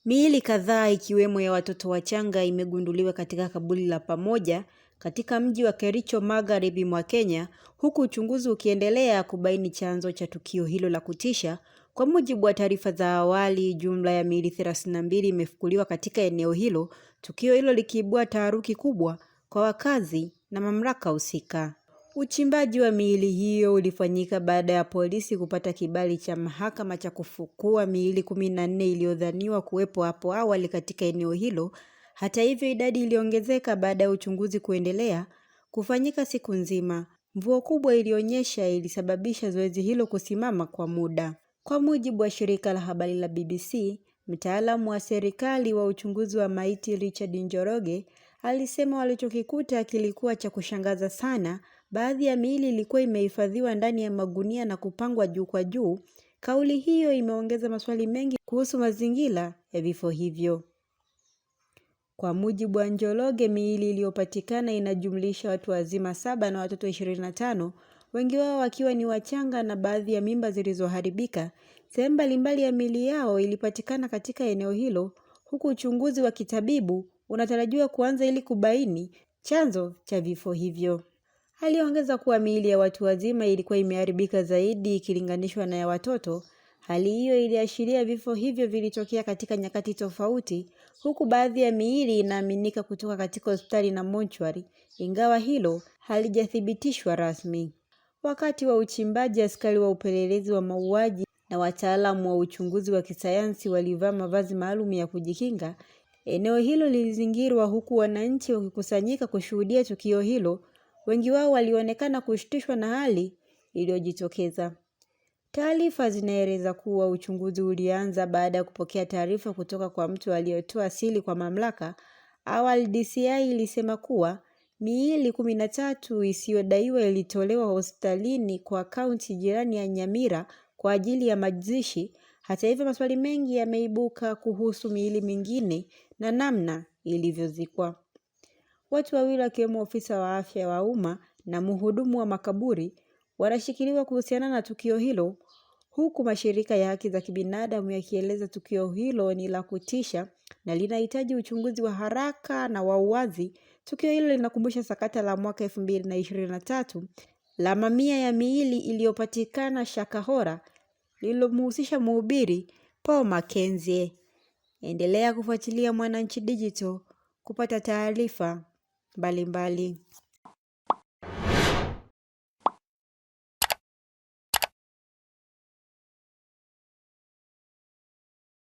Miili kadhaa ikiwemo ya watoto wachanga imegunduliwa katika kaburi la pamoja katika mji wa Kericho magharibi mwa Kenya, huku uchunguzi ukiendelea kubaini chanzo cha tukio hilo la kutisha. Kwa mujibu wa taarifa za awali, jumla ya miili 32 imefukuliwa katika eneo hilo, tukio hilo likiibua taharuki kubwa kwa wakazi na mamlaka husika. Uchimbaji wa miili hiyo ulifanyika baada ya polisi kupata kibali cha mahakama cha kufukua miili 14 iliyodhaniwa kuwepo hapo awali katika eneo hilo. Hata hivyo, idadi iliongezeka baada ya uchunguzi kuendelea kufanyika siku nzima. Mvua kubwa ilionyesha ilisababisha zoezi hilo kusimama kwa muda. Kwa mujibu wa shirika la habari la BBC, mtaalamu wa serikali wa uchunguzi wa maiti Richard Njoroge alisema walichokikuta kilikuwa cha kushangaza sana. Baadhi ya miili ilikuwa imehifadhiwa ndani ya magunia na kupangwa juu kwa juu. Kauli hiyo imeongeza maswali mengi kuhusu mazingira ya vifo hivyo. Kwa mujibu wa Njoroge, miili iliyopatikana inajumlisha watu wazima 7 na watoto 25, wengi wao wakiwa ni wachanga na baadhi ya mimba zilizoharibika. Sehemu mbalimbali ya miili yao ilipatikana katika eneo hilo, huku uchunguzi wa kitabibu unatarajiwa kuanza ili kubaini chanzo cha vifo hivyo. Aliongeza kuwa miili ya watu wazima ilikuwa imeharibika zaidi ikilinganishwa na ya watoto. Hali hiyo iliashiria vifo hivyo vilitokea katika nyakati tofauti, huku baadhi ya miili inaaminika kutoka katika hospitali na mochwari, ingawa hilo halijathibitishwa rasmi. Wakati wa uchimbaji, askari wa upelelezi wa mauaji na wataalamu wa uchunguzi wa kisayansi walivaa mavazi maalum ya kujikinga. Eneo hilo lilizingirwa huku wananchi wakikusanyika kushuhudia tukio hilo. Wengi wao walionekana kushtushwa na hali iliyojitokeza. Taarifa zinaeleza kuwa uchunguzi ulianza baada ya kupokea taarifa kutoka kwa mtu aliyetoa siri kwa mamlaka. Awali DCI ilisema kuwa miili 13 isiyodaiwa ilitolewa hospitalini kwa kaunti jirani ya Nyamira kwa ajili ya mazishi. Hata hivyo, maswali mengi yameibuka kuhusu miili mingine na namna ilivyozikwa. Watu wawili wakiwemo ofisa wa afya wa umma na mhudumu wa makaburi wanashikiliwa kuhusiana na tukio hilo, huku mashirika ya haki za kibinadamu yakieleza tukio hilo ni la kutisha na linahitaji uchunguzi wa haraka na wa uwazi. Tukio hilo linakumbusha sakata la mwaka 2023 la mamia ya miili iliyopatikana Shakahola lililomhusisha mhubiri Paul Mackenzie. Endelea kufuatilia Mwananchi Digital kupata taarifa mbalimbali.